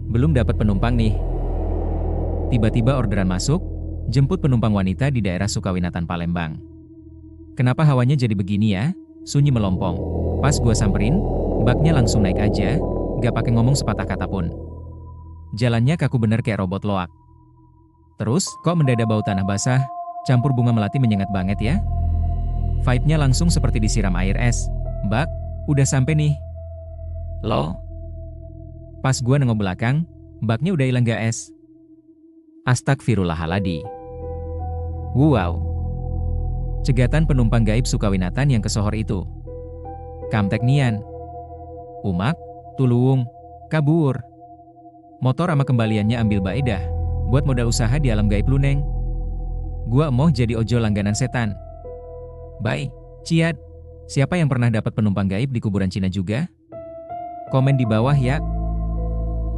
Belum dapat penumpang nih. Tiba-tiba orderan masuk, jemput penumpang wanita di daerah Sukawinatan Palembang. Kenapa hawanya jadi begini ya? Sunyi melompong. Pas gua samperin, baknya langsung naik aja, gak pakai ngomong sepatah kata pun. Jalannya kaku bener kayak robot loak. Terus, kok mendadak bau tanah basah, campur bunga melati menyengat banget ya? Vibe-nya langsung seperti disiram air es. Bak, udah sampai nih. Loh? Pas gua nengok belakang, baknya udah hilang gak es? Astagfirullahaladzim. Wow. Cegatan penumpang gaib Sukawinatan yang kesohor itu. Kamtek nian. Umak, tuluung, kabur. Motor sama kembaliannya ambil baedah. Buat modal usaha di alam gaib luneng. Gua emoh jadi ojol langganan setan. Bye, ciat. Siapa yang pernah dapat penumpang gaib di kuburan Cina juga? Komen di bawah ya.